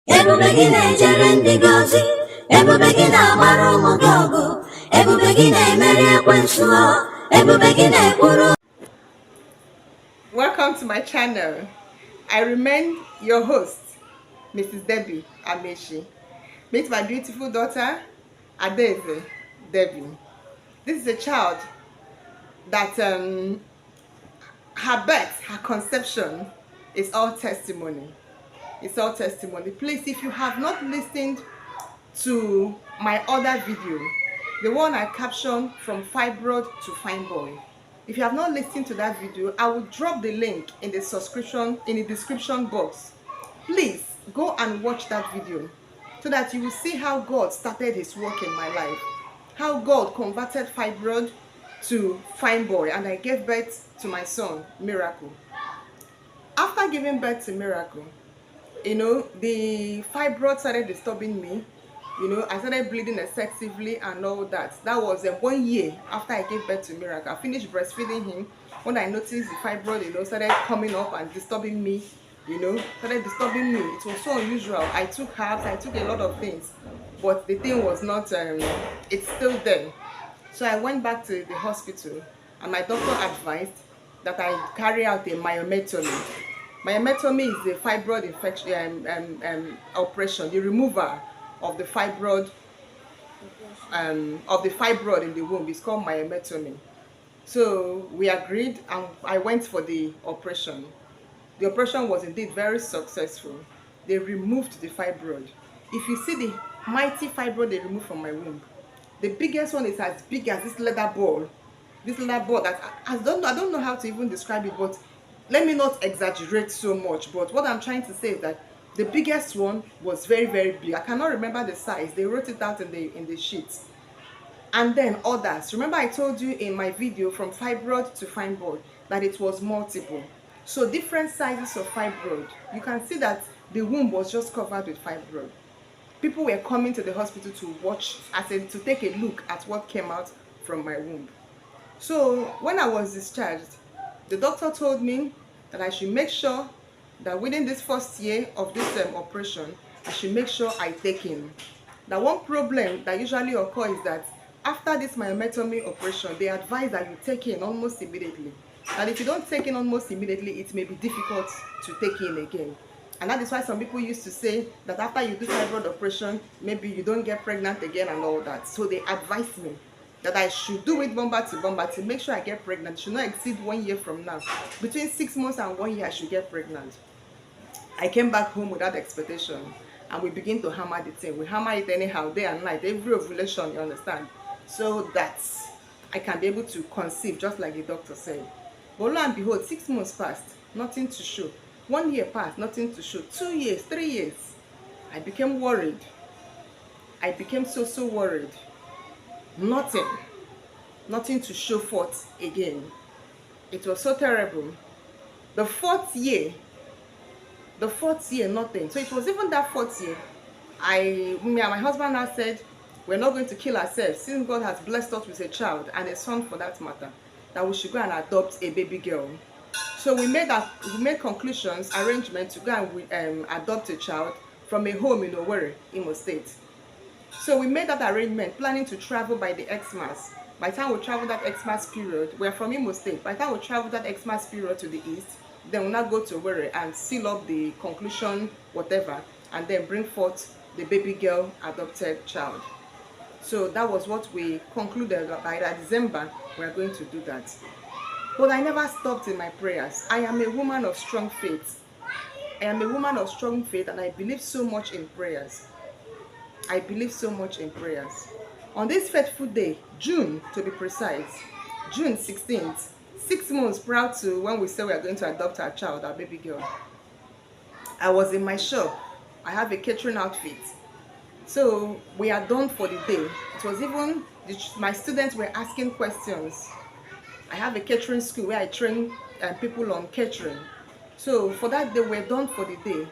Ebube gị na-ejere ndị gị ozi, ebube gị na-agbara ụmụ gị ọgụ, ebube gị na-emeri ekwensu, ebube gị na-ekwuru. Welcome to my channel. I remain your host, Mrs. Debbie Amechi. Meet my beautiful daughter, Adeze Debbie. This is a child that her birth, her conception is all testimony. It's all testimony. Please, if you have not listened to my other video, the one I captioned from fibroid to fine boy, if you have not listened to that video, I will drop the link in the description box. Please go and watch that video so that you will see how God started his work in my life, how God converted fibroid to fine boy, and I gave birth to my son, Miracle. After giving birth to Miracle, the fibroid started disturbing me. I started bleeding excessively and all that. That was 1 year after I gave birth to Miracle. I finished breastfeeding him when I noticed the fibroid, started coming up and disturbing me. Started disturbing me. It was so unusual. I took herbs, I took a lot of things, but the thing was not. It's still there. So I went back to the hospital, and my doctor advised that I carry out a myomectomy. Myomectomy is the fibroid infection operation, the removal of the fibroid in the womb. It's called myomectomy. So we agreed, and I went for the operation. The operation was indeed very successful. They removed the fibroid. If you see the mighty fibroid they removed from my womb, the biggest one is as big as this leather ball. This leather ball that I don't know how to even describe it, but let me not exaggerate so much. But what I'm trying to say is that the biggest one was very, very big. I cannot remember the size. They wrote it out in the sheets. And then others. Remember I told you in my video from fibroid to fine boy that it was multiple. So different sizes of fibroid. You can see that the womb was just covered with fibroid. People were coming to the hospital to watch, to take a look at what came out from my womb. So when I was discharged, the doctor told me that I should make sure that within this first year of this operation, I should make sure I take him. Now, one problem that usually occurs is that after this myomectomy operation, they advise that you take in almost immediately. And if you don't take in almost immediately, it may be difficult to take in again. And that is why some people used to say that after you do fibroid operation, maybe you don't get pregnant again and all that. So they advised me that I should do it bumper to make sure I get pregnant. It should not exceed 1 year from now. Between 6 months and 1 year, I should get pregnant. I came back home with that expectation, and we begin to hammer the thing. We hammer it anyhow, day and night, every ovulation, you understand, so that I can be able to conceive, just like the doctor said. But lo and behold, 6 months passed, nothing to show. 1 year passed, nothing to show. 2 years, 3 years. I became worried. I became so worried. Nothing to show forth again. It was so terrible. The fourth year, nothing. So it was even that fourth year, me and my husband now said, we're not going to kill ourselves, since God has blessed us with a child, and a son for that matter, that we should go and adopt a baby girl. So we made arrangements to go and adopt a child from a home in Owerri, Imo State. So we made that arrangement, planning to travel by the Xmas. By the time we travel that Xmas period, we're from Imo State. By the time we travel that Xmas period to the east, then we'll now go to Owerri and seal up the conclusion, whatever, and then bring forth the baby girl adopted child. So that was what we concluded. By that December, we're going to do that. But I never stopped in my prayers. I am a woman of strong faith. And I believe so much in prayers. On this faithful day, June to be precise, June 16th, 6 months prior to when we said we are going to adopt our child, our baby girl, I was in my shop. I have a catering outfit. So we are done for the day. It was even, my students were asking questions. I have a catering school where I train people on catering. So for that day, we're done for the day.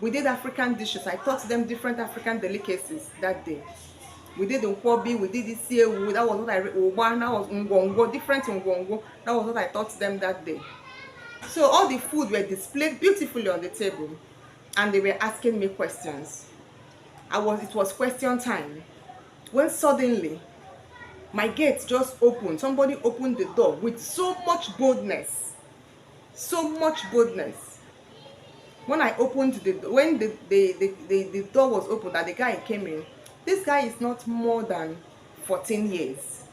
We did African dishes. I taught them different African delicacies that day. We did nkwobi, we did isiewu. That was what I read. That was ngwongwo, different ngwongwo. That was what I taught them that day. So all the food were displayed beautifully on the table. and they were asking me questions. It was question time. When suddenly my gate just opened. Somebody opened the door with so much boldness. So much boldness. When the door was opened and the guy came in, this guy is not more than 14 years.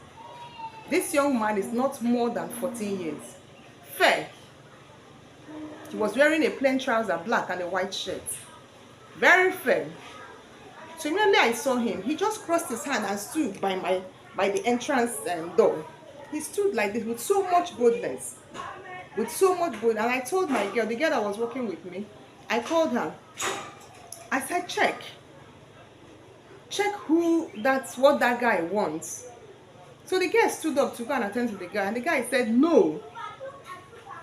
This young man is not more than 14 years. Fair. He was wearing a plain trouser, black, and a white shirt. Very fair. So immediately I saw him, he just crossed his hand and stood by the entrance door. He stood like this with so much boldness. With so much boldness. And I told my girl, the girl that was working with me, I called her. I said, check what that guy wants. So the girl stood up to go and attend to the guy, and the guy said, no,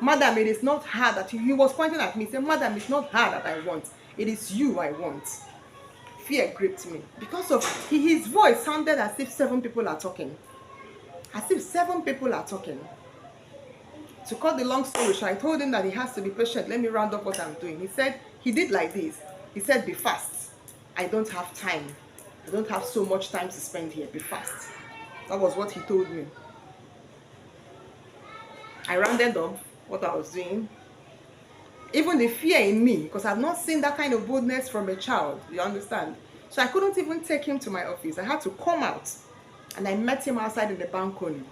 madam, it is not her that he was pointing at me. He said, madam, it's not her that I want, it is you I want. Fear gripped me because of his voice sounded as if 7 people are talking. As if 7 people are talking. To cut the long story short, I told him that he has to be patient. Let me round up what I'm doing. He said, he did like this. He said, be fast. I don't have time. I don't have so much time to spend here. Be fast. That was what he told me. I rounded up what I was doing. Even the fear in me, because I've not seen that kind of boldness from a child, you understand? So I couldn't even take him to my office. I had to come out, and I met him outside in the balcony.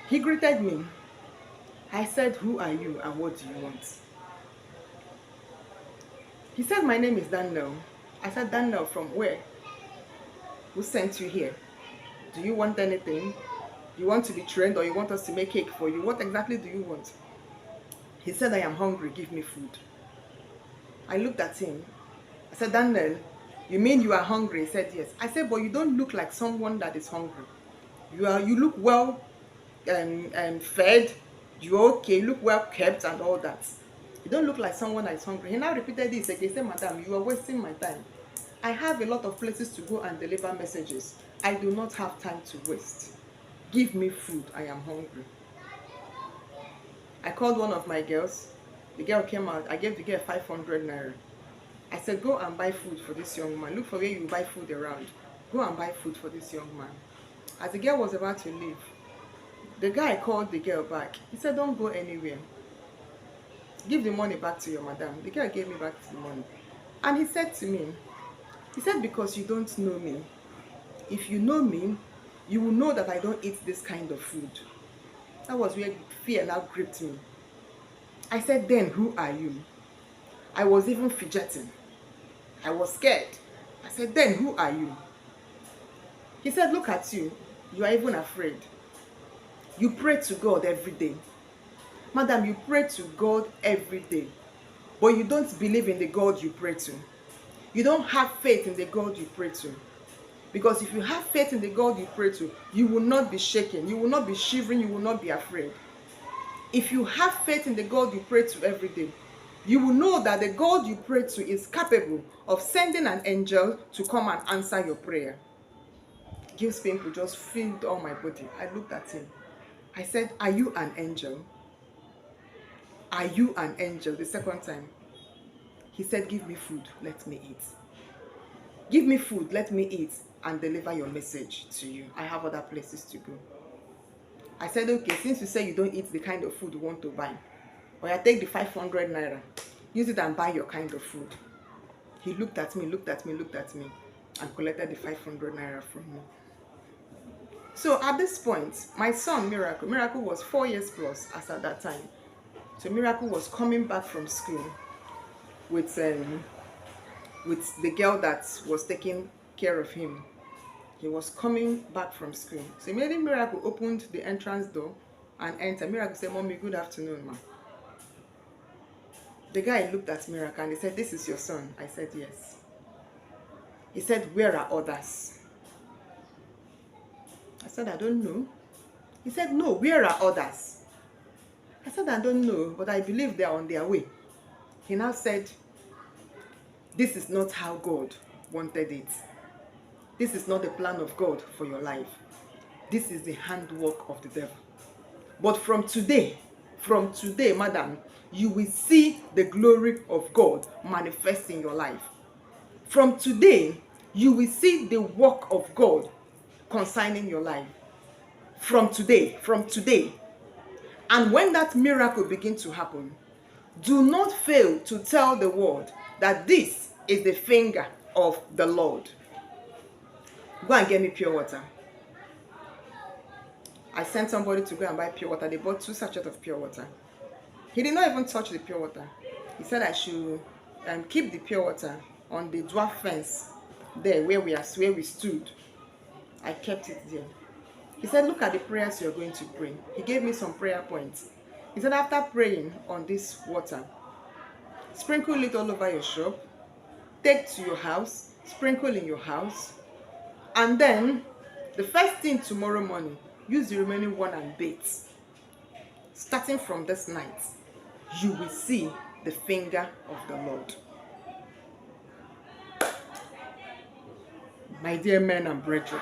He greeted me. I said, who are you and what do you want? He said, my name is Daniel. I said, Daniel, from where? Who sent you here? Do you want anything? You want to be trained, or you want us to make cake for you? What exactly do you want? He said, I am hungry, give me food. I looked at him. I said, Daniel, you mean you are hungry? He said, yes. I said, but you don't look like someone that is hungry. You look well fed, you're okay, you look well kept and all that. You don't look like someone that is hungry. He now repeated this again. He said, madam, you are wasting my time. I have a lot of places to go and deliver messages. I do not have time to waste. Give me food, I am hungry. I called one of my girls. The girl came out. I gave the girl 500 naira. I said, go and buy food for this young man. Look for where you buy food around. Go and buy food for this young man. As the girl was about to leave, the guy called the girl back. He said, don't go anywhere. Give the money back to your madam. The girl gave me back the money. And he said to me, he said, because you don't know me. If you know me, you will know that I don't eat this kind of food. That was where fear now gripped me. I said, then who are you? I was even fidgeting. I was scared. I said, then who are you? He said, look at you. You are even afraid. You pray to God every day. Madam, you pray to God every day. But you don't believe in the God you pray to. You don't have faith in the God you pray to. Because if you have faith in the God you pray to, you will not be shaken. You will not be shivering. You will not be afraid. If you have faith in the God you pray to every day, you will know that the God you pray to is capable of sending an angel to come and answer your prayer. Gives painful just filled all my body. I looked at him. I said, are you an angel? Are you an angel? The second time. He said, give me food, let me eat. Give me food, let me eat and deliver your message to you. I have other places to go. I said, okay, since you say you don't eat the kind of food you want to buy, or I take the 500 naira, use it and buy your kind of food. He looked at me, and collected the 500 naira from me. So at this point, my son, Miracle was 4 years plus as at that time. So Miracle was coming back from school with the girl that was taking care of him. He was coming back from school. So immediately Miracle opened the entrance door and entered. Miracle said, Mommy, good afternoon, ma. The guy looked at Miracle and he said, this is your son. I said, yes. He said, where are others? I said, I don't know. He said, no, where are others? I said, I don't know, but I believe they are on their way. He now said, this is not how God wanted it. This is not the plan of God for your life. This is the handwork of the devil. But from today, From today, madam, you will see the glory of God manifest in your life. From today, you will see the work of God concerning your life. From today. And when that miracle begins to happen, do not fail to tell the world that this is the finger of the Lord. Go and get me pure water. I sent somebody to go and buy pure water. They bought 2 sachets of pure water. He did not even touch the pure water. He said I should keep the pure water on the dwarf fence there where we stood. I kept it there. He said, look at the prayers you're going to pray. He gave me some prayer points. He said, after praying on this water, sprinkle it all over your shop, take to your house, sprinkle in your house, and then the first thing tomorrow morning, use the remaining one and bathe. Starting from this night, you will see the finger of the Lord. My dear men and brethren,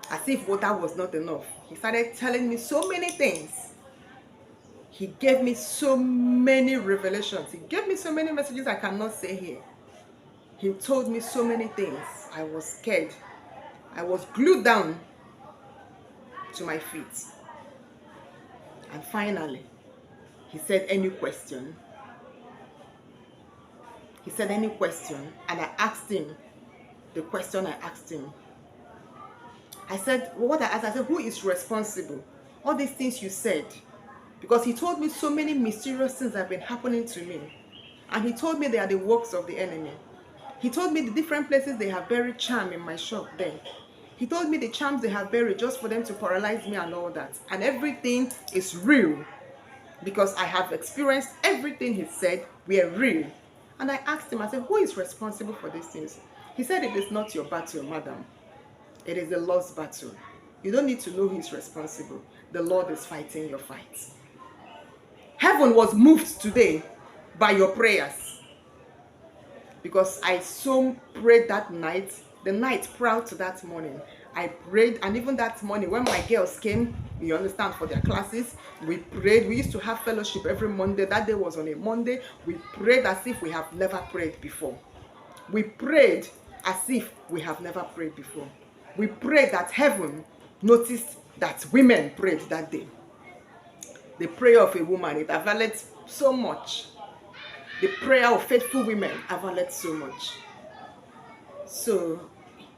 as if water was not enough, he started telling me so many things. He gave me so many revelations. He gave me so many messages I cannot say here. He told me so many things. I was scared. I was glued down to my feet. And finally, he said, any question? He said, any question? And I asked him the question I asked him. I said, I said, who is responsible? All these things you said. Because he told me so many mysterious things have been happening to me. And he told me they are the works of the enemy. He told me the different places they have buried charm in my shop then. He told me the charms they have buried just for them to paralyze me and all that. And everything is real. Because I have experienced everything he said were real. And I asked him, I said, who is responsible for these things? He said, it is not your battle, madam. It is the Lord's battle. You don't need to know who is responsible. The Lord is fighting your fights. Heaven was moved today by your prayers. Because I so prayed that night, the night prior to that morning. I prayed, and even that morning when my girls came, you understand, for their classes, we prayed. We used to have fellowship every Monday. That day was on a Monday. We prayed as if we have never prayed before. We prayed as if we have never prayed before. We prayed that heaven noticed that women prayed that day. The prayer of a woman, it availed so much. The prayer of faithful women availed so much. So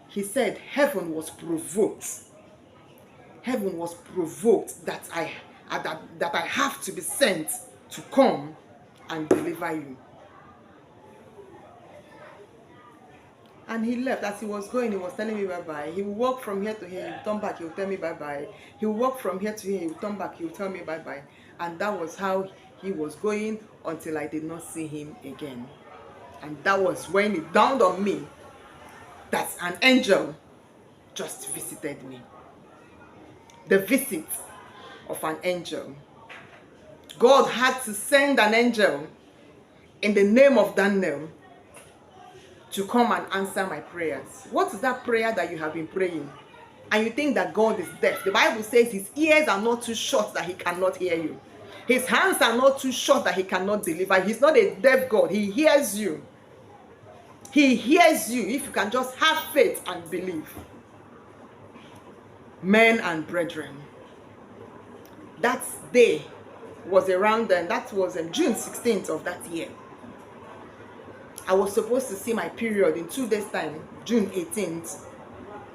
he said heaven was provoked. Heaven was provoked that I have to be sent to come and deliver you. And he left. As he was going, he was telling me bye-bye. He will walk from here to here, he will turn back, he will tell me bye-bye. He will walk from here to here, he will turn back, he will tell me bye-bye. And that was how he was going until I did not see him again. And that was when it dawned on me that an angel just visited me. The visit of an angel. God had to send an angel in the name of Daniel to come and answer my prayers. What is that prayer that you have been praying? And you think that God is deaf. The Bible says his ears are not too short that he cannot hear you. His hands are not too short that he cannot deliver. He's not a deaf God. He hears you. He hears you if you can just have faith and believe. Men and brethren, that day was around then. That was June 16th of that year. I was supposed to see my period in 2 days time, June 18th.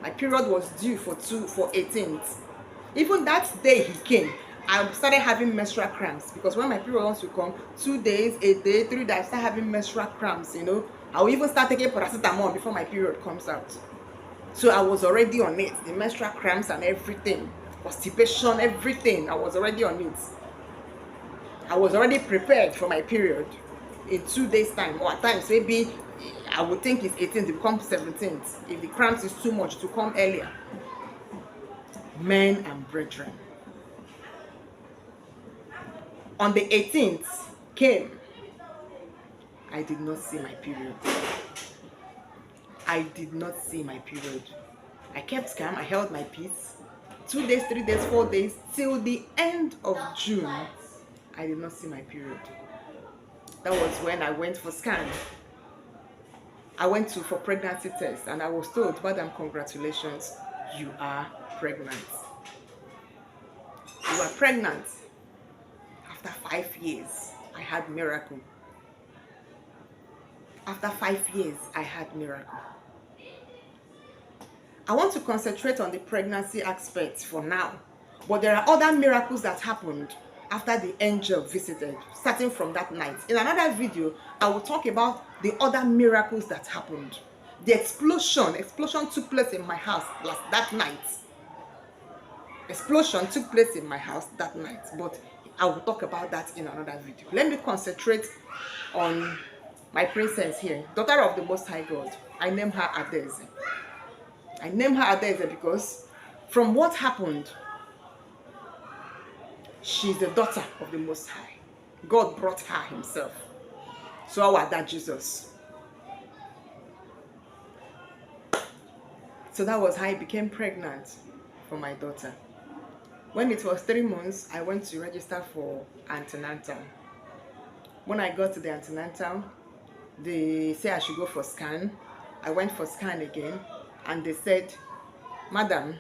My period was due for 18th. Even that day he came, I started having menstrual cramps, because when my period wants to come, 2 days, a day, 3 days, I start having menstrual cramps, you know. I will even start taking paracetamol before my period comes out. So I was already on it, the menstrual cramps and everything, constipation, everything, I was already on it. I was already prepared for my period in 2 days time, or at times maybe I would think it's 18th, it becomes 17th. If the cramps is too much, to come earlier. Men and brethren, on the 18th came, I did not see my period. I did not see my period. I kept calm, I held my peace. 2 days, 3 days, 4 days, till the end of June, I did not see my period. That was when I went for scan. I went for pregnancy test, and I was told, Madam, congratulations, you are pregnant. You are pregnant. After 5 years, I had miracle. After 5 years, I had miracle. I want to concentrate on the pregnancy aspect for now, but there are other miracles that happened after the angel visited, starting from that night. In another video, I will talk about the other miracles that happened. The explosion took place in my house that night. Explosion took place in my house that night, but I will talk about that in another video. Let me concentrate on my princess here, daughter of the Most High God. I name her Adeze. I name her Adeze because from what happened, she's the daughter of the Most High. God brought her himself. So our dad Jesus. So that was how I became pregnant for my daughter. When it was 3 months, I went to register for antenatal. When I got to the antenatal, they said I should go for scan. I went for scan again, and they said, Madam,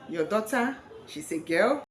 your daughter, she's a girl.